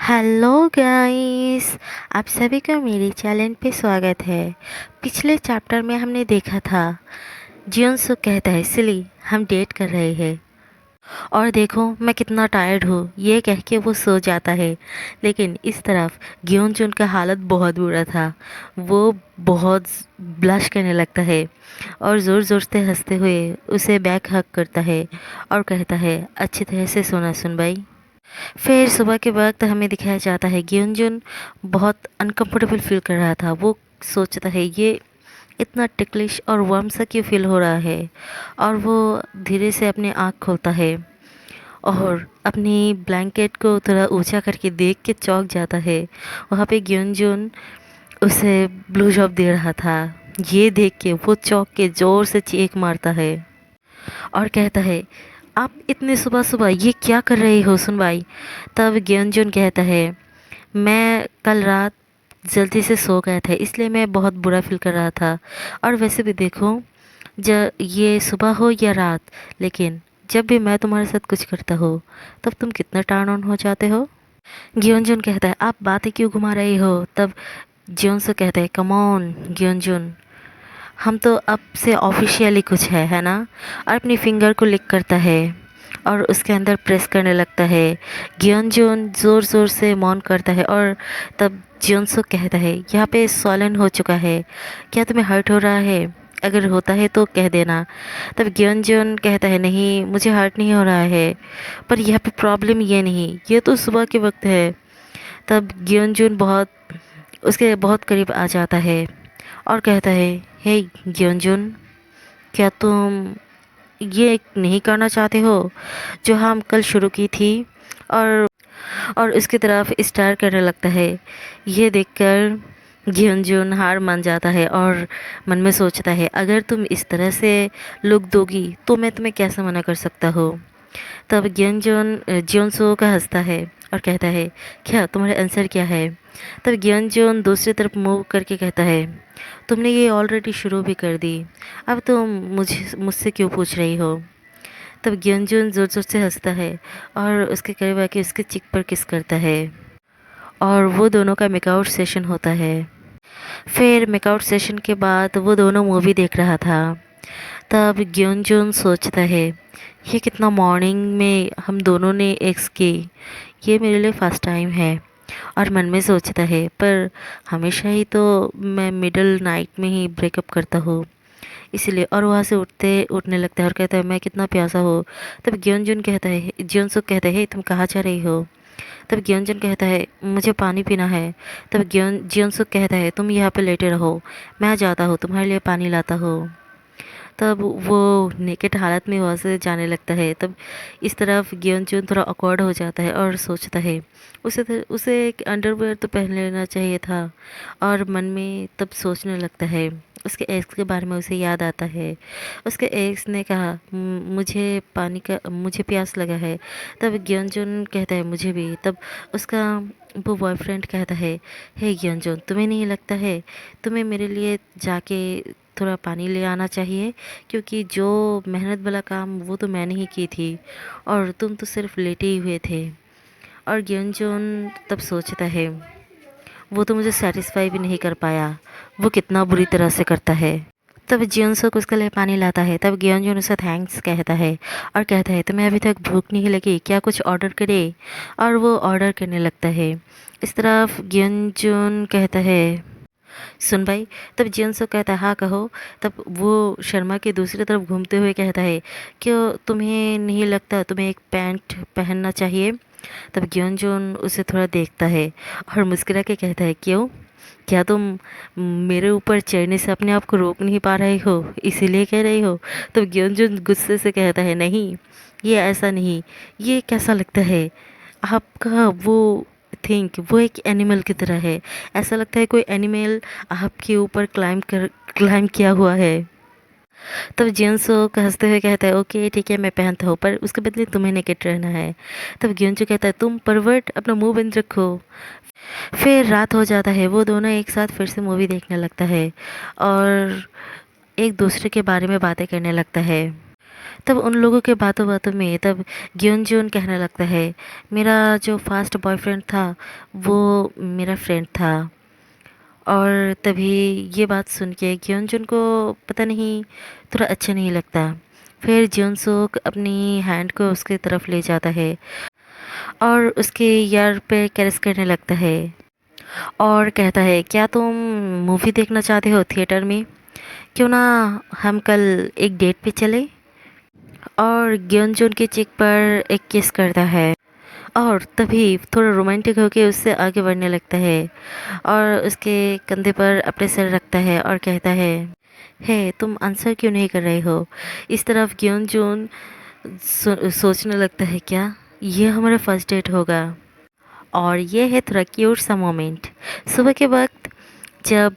Hello guys. आप सभी का मेरे चैनल पे स्वागत है। पिछले चैप्टर में हमने देखा था जियोन सो कहता है सिली हम डेट कर रहे हैं और देखो मैं कितना टायर्ड हूँ ये कह के वो सो जाता है। लेकिन इस तरफ ग्योन जुन का हालत बहुत बुरा था। वो बहुत ब्लश करने लगता है और ज़ोर ज़ोर से हंसते हुए उसे बैक हक करता है और कहता है अच्छी तरह से सोना सुन भाई। फिर सुबह के वक्त हमें दिखाया जाता है ग्योंजुन बहुत अनकंफर्टेबल फील कर रहा था। वो सोचता है ये इतना टिकलिश और वार्म सा क्यों फील हो रहा है। और वो धीरे से अपनी आँख खोलता है और अपनी ब्लैंकेट को थोड़ा ऊंचा करके देख के चौंक जाता है। वहाँ पे ग्योंजुन उसे ब्लू जॉब दे रहा था। ये देख के वो चौंक के ज़ोर से चीख मारता है और कहता है आप इतने सुबह सुबह ये क्या कर रहे हो सुनवाई। तब ज्ञानजुन कहता है मैं कल रात जल्दी से सो गया था इसलिए मैं बहुत बुरा फील कर रहा था। और वैसे भी देखो जब ये सुबह हो या रात, लेकिन जब भी मैं तुम्हारे साथ कुछ करता हो तब तुम कितना टर्न ऑन हो जाते हो। ग्योनजुन कहता है आप बातें क्यों घुमा रहे हो। तब ज्योन से कहता है कम ऑन ग्योनजुन, हम तो अब से ऑफिशियली कुछ है ना। और अपनी फिंगर को लिक करता है और उसके अंदर प्रेस करने लगता है। ग्योनजून ज़ोर ज़ोर से मौन करता है और तब ज्योनसो कहता है यहाँ पे सॉलन हो चुका है, क्या तुम्हें हर्ट हो रहा है, अगर होता है तो कह देना। तब ग्योनजून कहता है नहीं मुझे हर्ट नहीं हो रहा है, पर यहाँ पे प्रॉब्लम ये नहीं ये तो सुबह के वक्त है। तब ग्योनजून उसके बहुत करीब आ जाता है और कहता है हे ग्योनजुन, क्या तुम ये नहीं करना चाहते हो जो हम कल शुरू की थी। और उसकी तरफ स्टार करने लगता है। ये देखकर ग्योनजुन हार मान जाता है और मन में सोचता है अगर तुम इस तरह से लुक दोगी तो मैं तुम्हें कैसे मना कर सकता हूँ। तब ज्योनसो का हंसता है और कहता है क्या तुम्हारा आंसर क्या है। तब ज्योन दूसरी तरफ मूव करके कहता है तुमने ये ऑलरेडी शुरू भी कर दी, अब तुम मुझसे क्यों पूछ रही हो। तब ज्योन ज़ोर ज़ोर से हंसता है और उसके करीब आके उसके चिक पर किस करता है और वो दोनों का मेकआउट सेशन होता है। फिर मेकआउट सेशन के बाद वो दोनों मूवी देख रहा था। तब ग्योनजुन सोचता है ये कितना मॉर्निंग में हम दोनों ने एक्स की, ये मेरे लिए फर्स्ट टाइम है। और मन में सोचता है पर हमेशा ही तो मैं मिडल नाइट में ही ब्रेकअप करता हूँ इसलिए। और वहाँ से उठने लगता है और कहता है मैं कितना प्यासा हूँ। तब ज्योनसुक कहता है तुम कहाँ जा रही हो। तब ग्योनजुन कहता है मुझे पानी पीना है। तब ज्योनसुक कहता है तुम यहाँ पे लेटे रहो, मैं जाता हूँ तुम्हारे लिए पानी लाता हूँ। तब वो नेकेड हालत में वहाँ से जाने लगता है। तब इस तरफ ग्योनजुन थोड़ा ऑकवर्ड हो जाता है और सोचता है उसे एक अंडरवेयर तो पहन लेना चाहिए था। और मन में तब सोचने लगता है उसके एक्स के बारे में उसे याद आता है। उसके एक्स ने कहा मुझे प्यास लगा है। तब ग्योनजुन कहता है मुझे भी। तब उसका वो बॉयफ्रेंड कहता है हे ग्योनजुन तुम्हें नहीं लगता है तुम्हें मेरे लिए जाके थोड़ा पानी ले आना चाहिए, क्योंकि जो मेहनत वाला काम वो तो मैंने ही की थी और तुम तो सिर्फ लेटे ही हुए थे। और ग्योनजुन तब सोचता है वो तो मुझे सेटिस्फाई भी नहीं कर पाया, वो कितना बुरी तरह से करता है। तब जियोनसुक उसके लिए पानी लाता है। तब ग्योनजुन उसे थैंक्स कहता है और कहता है तुम्हें अभी तक भूख नहीं लगी क्या, कुछ ऑर्डर करे। और वो ऑर्डर करने लगता है। इस तरफ ग्योनजुन कहता है सुन भाई। तब जियोनसुक कहता है हाँ कहो। तब वो शर्मा के दूसरी तरफ घूमते हुए कहता है क्यों तुम्हें नहीं लगता तुम्हें एक पैंट पहनना चाहिए। तब ग्योनजुन उसे थोड़ा देखता है और मुस्कुरा के कहता है क्यों, क्या तुम मेरे ऊपर चढ़ने से अपने आप को रोक नहीं पा रहे हो इसीलिए कह रही हो। तो ग्योनजुन गुस्से से कहता है नहीं ये ऐसा नहीं, ये कैसा लगता है आपका वो थिंक वो एक एनिमल की तरह है, ऐसा लगता है कोई एनिमल आपके ऊपर क्लाइम किया हुआ है। तब जियोनसो हंसते हुए कहता है ओके ठीक है मैं पहनता हूँ, पर उसके बदले तुम्हें नेकेट रहना है। तब ग्योनजू कहता है तुम परवर्ट अपना मुंह बंद रखो। फिर रात हो जाता है। वो दोनों एक साथ फिर से मूवी देखने लगता है और एक दूसरे के बारे में बातें करने लगता है। तब उन लोगों के बातों बातों में तब ग्योनजून कहने लगता है, मेरा जो फर्स्ट बॉयफ्रेंड था वो मेरा फ्रेंड था। और तभी ये बात सुन के ग्योनजून को पता नहीं थोड़ा अच्छा नहीं लगता। फिर जियोनसुक अपनी हैंड को उसके तरफ ले जाता है और उसके ईयर पे कैरेस करने लगता है और कहता है, क्या तुम मूवी देखना चाहते हो थिएटर में? क्यों ना हम कल एक डेट पे चले? और ग्योनजून के चेक पर एक किस करता है और तभी थोड़ा रोमांटिक होके उससे आगे बढ़ने लगता है और उसके कंधे पर अपने सिर रखता है और कहता है तुम आंसर क्यों नहीं कर रहे हो? इस तरफ ग्योनजून सोचने लगता है, क्या ये हमारा फर्स्ट डेट होगा? और ये है थोड़ा क्यूट सा मोमेंट। सुबह के वक्त जब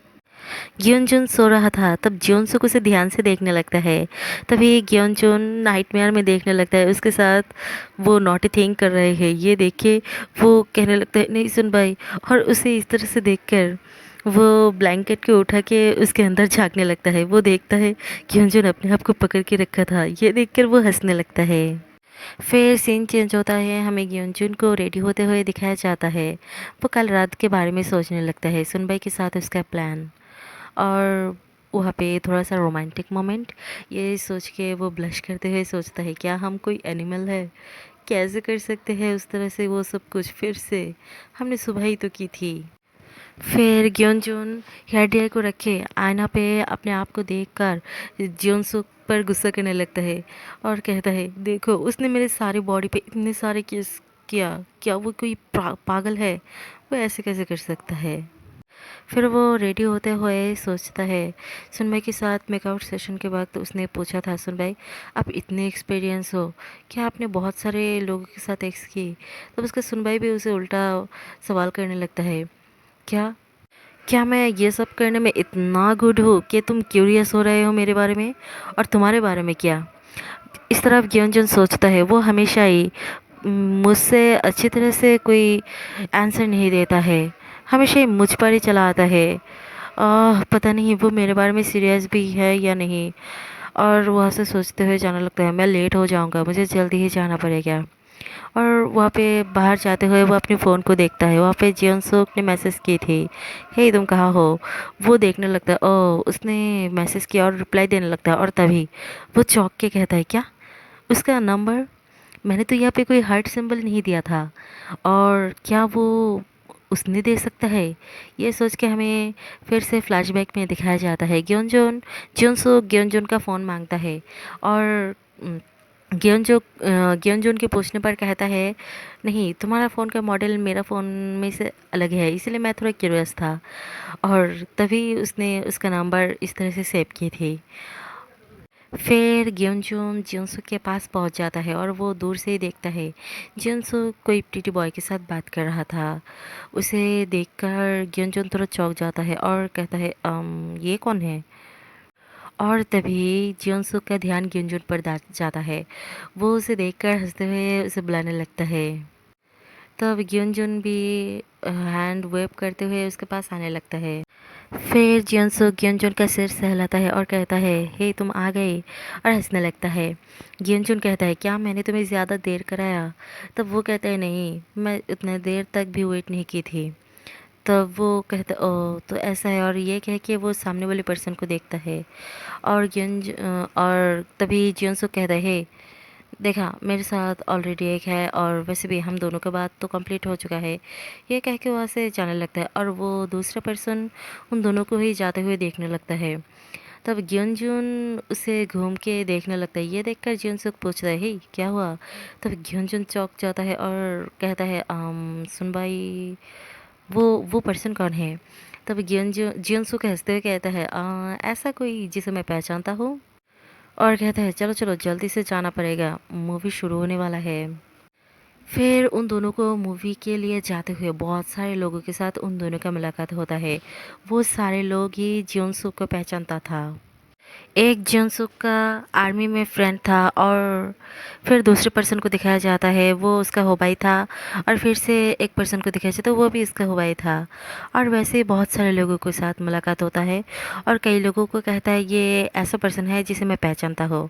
ग्योनजून सो रहा था तब जियोनसुक उसे ध्यान से देखने लगता है। तभी ग्योनजून नाइटमेयर में देखने लगता है उसके साथ वो नॉटी थिंग कर रहे हैं। ये देख के वो कहने लगता है, नहीं सुन भाई। और उसे इस तरह से देखकर वो ब्लैंकेट को उठा के उसके अंदर झांकने लगता है। वो देखता है ग्योनजून अपने आप को पकड़ के रखा था। ये देखकर वो हंसने लगता है। फिर सीन चेंज होता है, हमें ग्योनजून को रेडी होते हुए दिखाया जाता है। वो कल रात के बारे में सोचने लगता है, सुनबाई के साथ उसका प्लान। और वहाँ पे थोड़ा सा रोमांटिक मोमेंट, ये सोच के वो ब्लश करते हुए सोचता है, क्या हम कोई एनिमल है? कैसे कर सकते हैं उस तरह से वो सब कुछ फिर से? हमने सुबह ही तो की थी। फिर ग्योनजून हेयर ड्रायर को रखे आईना पे अपने आप को देखकर जियोनसुक पर गुस्सा करने लगता है और कहता है, देखो उसने मेरे सारी बॉडी पे इतने सारे किस किया, क्या वो कोई पागल है? वो ऐसे कैसे कर सकता है? फिर वो रेडी होते हुए सोचता है, सुनबाई के साथ मेकआउट सेशन के वक्त उसने पूछा था, सुनबाई आप इतने एक्सपीरियंस हो, क्या आपने बहुत सारे लोगों के साथ एक्स की? तब उसका सुनबाई भी उसे उल्टा सवाल करने लगता है, क्या क्या मैं ये सब करने में इतना गुड हूँ कि तुम क्यूरियस हो रहे हो मेरे बारे में? और तुम्हारे बारे में क्या? इस तरफ ग्योनजन सोचता है, वो हमेशा ही मुझसे अच्छी तरह से कोई आंसर नहीं देता है, हमेशा ही मुझ पर ही चला आता है। पता नहीं वो मेरे बारे में सीरियस भी है या नहीं। और वहाँ से सोचते हुए जाने लगता है, मैं लेट हो जाऊँगा, मुझे जल्दी ही जाना पड़ेगा। और वहाँ पे बाहर जाते हुए वो अपने फ़ोन को देखता है, वहाँ पे जियोनसुक ने मैसेज की थी, हे तुम कहाँ हो? वो देखने लगता है, ओह उसने मैसेज किया और रिप्लाई देने लगता है। और तभी वो चौंक के कहता है, क्या उसका नंबर? मैंने तो यहाँ पे कोई हार्ट सिंबल नहीं दिया था, और क्या वो उसने दे सकता है? ये सोच के हमें फिर से फ्लैशबैक में दिखाया जाता है, ग्योनजॉन जियोनसुक ग्योनजॉन का फ़ोन मांगता है और ग्योनजॉन के पूछने पर कहता है, नहीं तुम्हारा फ़ोन का मॉडल मेरा फ़ोन में से अलग है, इसलिए मैं थोड़ा क्यूरियस था। और तभी उसने उसका नंबर इस तरह से सेव की थी। फिर ग्योनजून जियोनसुक के पास पहुंच जाता है और वो दूर से ही देखता है जियोनसुक कोई प्रीटी बॉय के साथ बात कर रहा था। उसे देखकर ग्योनजून थोड़ा चौंक जाता है और कहता है, ये कौन है? और तभी जियोनसुक का ध्यान ग्योनजून पर जाता है। वो उसे देखकर हंसते हुए उसे बुलाने लगता है। तब ग्योनजून भी हैंड वेव करते हुए उसके पास आने लगता है। फिर जियोनसुक ग्योनजून का सिर सहलाता है और कहता है, हे तुम आ गए, और हंसने लगता है। ग्योनजून कहता है, क्या मैंने तुम्हें ज़्यादा देर कराया? तब वो कहता है, नहीं मैं उतने देर तक भी वेट नहीं की थी। तब वो कहता, ओह तो ऐसा है। और ये कह के वो सामने वाले पर्सन को देखता है और और तभी जियोनसुक कहता है, "हे, देखा मेरे साथ ऑलरेडी एक है, और वैसे भी हम दोनों का बात तो कंप्लीट हो चुका है। ये कह के वहाँ से जाने लगता है और वो दूसरा पर्सन उन दोनों को ही जाते हुए देखने लगता है। तब ग्योनजून उसे घूम के देखने लगता है। ये देखकर जियोनसुक पूछता है, हे क्या हुआ? तब ग्योनजून चौंक जाता है और कहता है, सुन भाई वो पर्सन कौन है? तब जियोनसुक हंसते हुए कहता है, ऐसा कोई जिसे मैं पहचानता हूँ।" और कहता है, चलो चलो जल्दी से जाना पड़ेगा, मूवी शुरू होने वाला है। फिर उन दोनों को मूवी के लिए जाते हुए बहुत सारे लोगों के साथ उन दोनों का मुलाकात होता है। वो सारे लोग ही जियोनसुक को पहचानता था। एक जिनसुक का आर्मी में फ्रेंड था और फिर दूसरे पर्सन को दिखाया जाता है वो उसका हुबाई था, और फिर से एक पर्सन को दिखाया जाता है वो भी उसका हुबाई था। और वैसे ही बहुत सारे लोगों के साथ मुलाकात होता है और कई लोगों को कहता है ये ऐसा पर्सन है जिसे मैं पहचानता हूँ।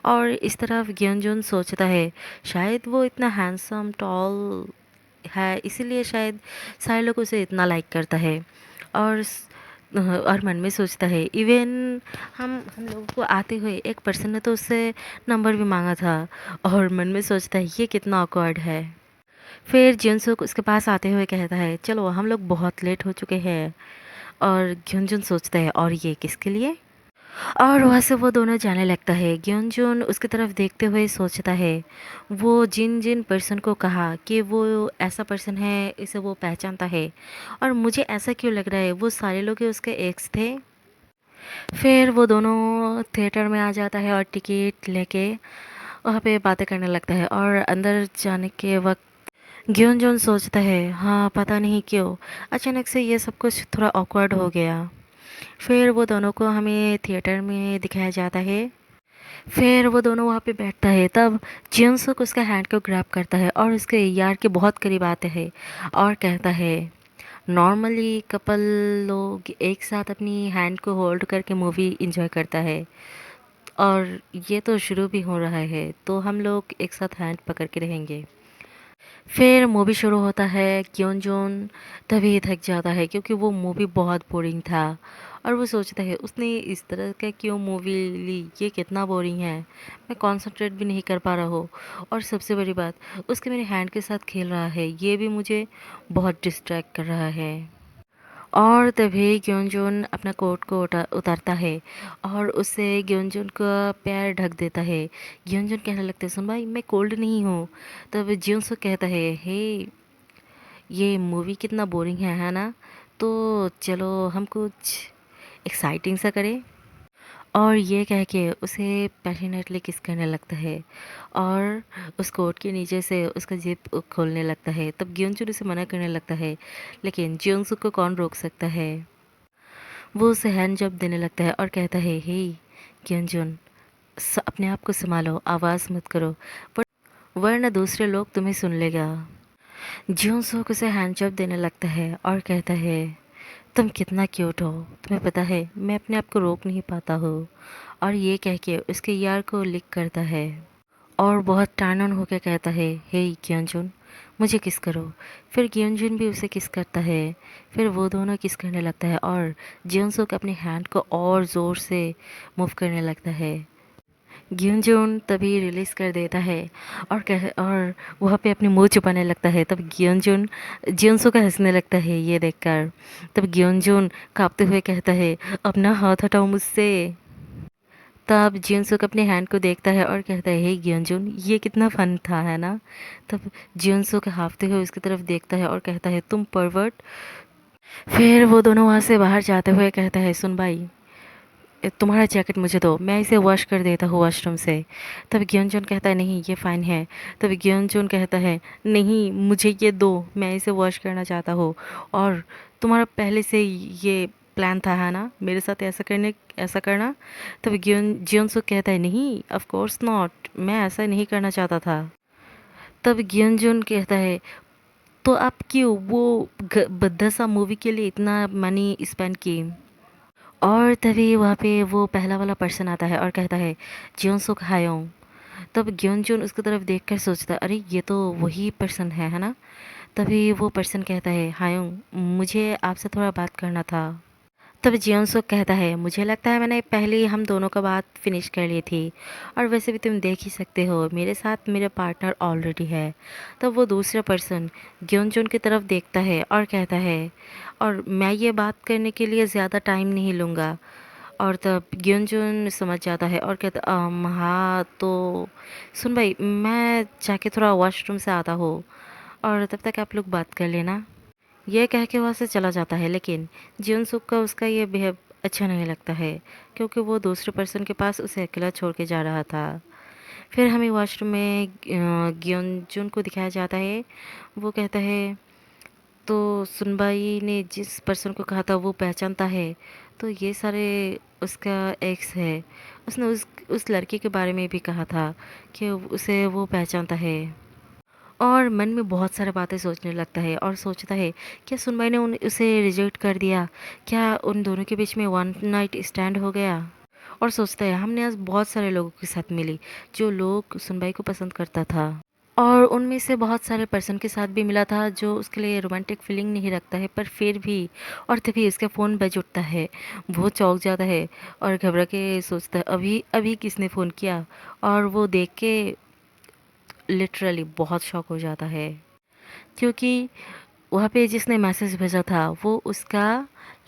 और इस तरफ ग्योनजुन सोचता है शायद वो इतना हैंडसम टॉल है इसीलिए शायद सारे लोग उसे इतना लाइक करता है। और और मन में सोचता है इवन हम लोगों को आते हुए एक पर्सन ने तो उससे नंबर भी मांगा था। और मन में सोचता है ये कितना ऑकवर्ड है। फिर जिनसुक उसके पास आते हुए कहता है चलो हम लोग बहुत लेट हो चुके हैं। और ग्योनजुन सोचता है और ये किसके लिए। और वहाँ से वो दोनों जाने लगता है। ग्योनजुन उसकी तरफ देखते हुए सोचता है वो जिन जिन पर्सन को कहा कि वो ऐसा पर्सन है इसे वो पहचानता है, और मुझे ऐसा क्यों लग रहा है वो सारे लोग ही उसके एक्स थे। फिर वो दोनों थिएटर में आ जाता है और टिकट लेके वहाँ पे बातें करने लगता है। और अंदर जाने के वक्त ग्योनजुन सोचता है हाँ पता नहीं क्यों अचानक से ये सब कुछ थोड़ा ऑकवर्ड हो गया। फिर वो दोनों को हमें थिएटर में दिखाया जाता है। फिर वो दोनों वहाँ पे बैठता है तब जिनसुक उसका हैंड को ग्रैब करता है और उसके यार के बहुत करीब आते हैं और कहता है नॉर्मली कपल लोग एक साथ अपनी हैंड को होल्ड करके मूवी इंजॉय करता है, और ये तो शुरू भी हो रहा है तो हम लोग एक साथ हैंड पकड़ के रहेंगे। फिर मूवी शुरू होता है। क्योंजोन तभी थक जाता है क्योंकि वो मूवी बहुत बोरिंग था। और वो सोचता है उसने इस तरह का क्यों मूवी ली, ये कितना बोरिंग है, मैं कंसंट्रेट भी नहीं कर पा रहा हूँ। और सबसे बड़ी बात उसके मेरे हैंड के साथ खेल रहा है ये भी मुझे बहुत डिस्ट्रैक्ट कर रहा है। और तभी ग्योनजून अपना कोट को उतारता है और उससे ग्योनजून का पैर ढक देता है। ग्योनजून कहने लगता है सुन भाई मैं कोल्ड नहीं हूँ। तब जिनसो कहता है हे ये मूवी कितना बोरिंग है ना, तो चलो हम कुछ एक्साइटिंग सा करें। और ये कह के उसे पैशनेटली किस करने लगता है और उस कोट के नीचे से उसका जिप खोलने लगता है। तब ग्योनजून उसे मना करने लगता है लेकिन जियोंसुक को कौन रोक सकता है। वो उसे हैंड जॉब देने लगता है और कहता है हे ग्योनजून अपने आप को संभालो आवाज़ मत करो वरना दूसरे लोग तुम्हें सुन लेगा। जियोंसुक उसे हैंड जॉब देने लगता है और कहता है तुम कितना क्यूट हो, तुम्हें पता है मैं अपने आप को रोक नहीं पाता हूँ। और ये कह के उसके यार को लिक करता है और बहुत टर्न ऑन होकर कहता है हे ग्योनजुन मुझे किस करो। फिर ग्योनजुन भी उसे किस करता है। फिर वो दोनों किस करने लगता है और जियोंसुक अपने हैंड को और ज़ोर से मूव करने लगता है। ग्योनजुन तभी रिलीज़ कर देता है और वहाँ पे अपनी मुंह छुपाने लगता है। तब ग्योनजुन जियोंसुक हंसने लगता है ये देखकर। तब ग्योनजुन कांपते हुए कहता है अपना हाथ हटाओ मुझसे। तब जियोंसुक अपने हैंड को देखता है और कहता है हे ग्योंजुन ये कितना फन था है ना। तब जियोंसुक हाँफते हुए उसकी तरफ देखता है और कहता है तुम परवर्ट। फिर वो दोनों वहाँ से बाहर जाते हुए कहता है सुन भाई तुम्हारा जैकेट मुझे दो मैं इसे वॉश कर देता हूँ वॉशरूम से। तब ग्योंजुन कहता है नहीं ये फ़ाइन है। तब ग्योंजुन कहता है नहीं मुझे ये दो मैं इसे वॉश करना चाहता हूँ। और तुम्हारा पहले से ये प्लान था है ना मेरे साथ ऐसा करना। तब जियोंसुक कहता है नहीं ऑफ कोर्स नॉट मैं ऐसा नहीं करना चाहता था। तब ग्योंजुन कहता है तो आप क्यों वो भद्दा सा मूवी के लिए इतना मनी स्पेंड किए। और तभी वहाँ पे वो पहला वाला पर्सन आता है और कहता है जियोंसुक हायोंग। तब ग्योनजुन उसकी तरफ देखकर सोचता है अरे ये तो वही पर्सन है ना। तभी वो पर्सन कहता है हायोंग मुझे आपसे थोड़ा बात करना था। तब जियोंसुक कहता है मुझे लगता है मैंने पहले ही हम दोनों का बात फिनिश कर ली थी, और वैसे भी तुम देख ही सकते हो मेरे साथ मेरे पार्टनर ऑलरेडी है। तब वो दूसरा पर्सन ग्योनजुन की तरफ देखता है और कहता है और मैं ये बात करने के लिए ज़्यादा टाइम नहीं लूँगा। और तब ग्योनजुन समझ जाता है और कहता हाँ तो सुन भाई मैं जाके थोड़ा वॉशरूम से आता हूँ और तब तक आप लोग बात कर लेना। ये कह के वहाँ से चला जाता है लेकिन जियोंसुक का उसका ये बिहेव अच्छा नहीं लगता है क्योंकि वो दूसरे पर्सन के पास उसे अकेला छोड़ के जा रहा था। फिर हमें वॉशरूम में ग्योनजुन को दिखाया जाता है। वो कहता है तो सुनबाई ने जिस पर्सन को कहा था वो पहचानता है। तो ये सारे उसका एक्स है। उसने उस लड़के के बारे में भी कहा था कि उसे वो पहचानता है, और मन में बहुत सारी बातें सोचने लगता है और सोचता है क्या सुनबाई ने उसे रिजेक्ट कर दिया, क्या उन दोनों के बीच में वन नाइट स्टैंड हो गया। और सोचता है हमने आज बहुत सारे लोगों के साथ मिली जो लोग सुनबाई को पसंद करता था, और उनमें से बहुत सारे पर्सन के साथ भी मिला था जो उसके लिए रोमांटिक फीलिंग नहीं रखता है, पर फिर भी। और तभी उसका फ़ोन बज उठता है। वो चौंक जाता है और घबरा के सोचता है अभी अभी किसने फ़ोन किया। और वो देख के लिटरली बहुत शॉक हो जाता है, क्योंकि वहाँ पे जिसने मैसेज भेजा था वो उसका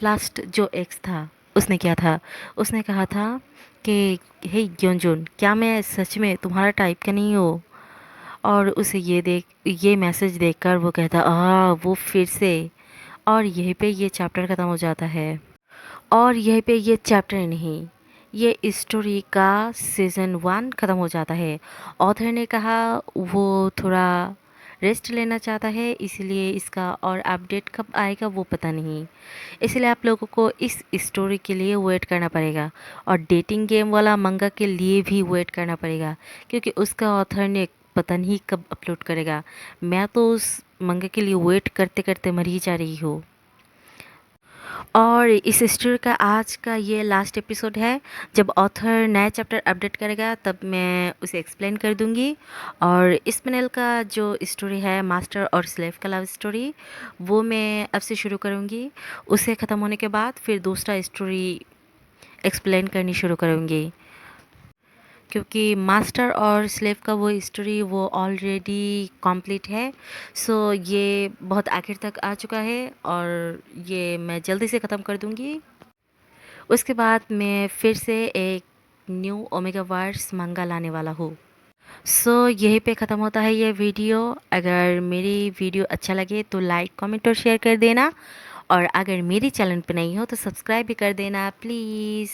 लास्ट जो एक्स था। उसने क्या था, उसने कहा था कि हे ग्योंजुन, क्या मैं सच में तुम्हारा टाइप का नहीं हूँ। और उसे ये मैसेज देखकर वो कहता वो फिर से। और यहीं पे ये चैप्टर ख़त्म हो जाता है। और यहीं पे ये चैप्टर नहीं, ये स्टोरी का सीज़न 1 ख़त्म हो जाता है। ऑथर ने कहा वो थोड़ा रेस्ट लेना चाहता है, इसलिए इसका और अपडेट कब आएगा वो पता नहीं। इसलिए आप लोगों को इस स्टोरी के लिए वेट करना पड़ेगा, और डेटिंग गेम वाला मंगा के लिए भी वेट करना पड़ेगा, क्योंकि उसका ऑथर ने पता नहीं कब अपलोड करेगा। मैं तो उस मंगा के लिए वेट करते करते मर ही जा रही हूँ। और इस स्टोरी का आज का ये लास्ट एपिसोड है। जब ऑथर नया चैप्टर अपडेट करेगा तब मैं उसे एक्सप्लेन कर दूंगी। और इस पैनल का जो स्टोरी है मास्टर और स्लेव का लव स्टोरी, वो मैं अब से शुरू करूंगी। उसे ख़त्म होने के बाद फिर दूसरा स्टोरी एक्सप्लेन करनी शुरू करूंगी, क्योंकि मास्टर और स्लेव का वो स्टोरी वो ऑलरेडी कंप्लीट है। सो ये बहुत आखिर तक आ चुका है और ये मैं जल्दी से ख़त्म कर दूंगी। उसके बाद मैं फिर से एक न्यू ओमेगा वर्स मंगा लाने वाला हूँ। सो यहीं पे ख़त्म होता है ये वीडियो। अगर मेरी वीडियो अच्छा लगे तो लाइक कमेंट और शेयर कर देना, और अगर मेरी चैनल पे नहीं हो तो सब्सक्राइब भी कर देना प्लीज़।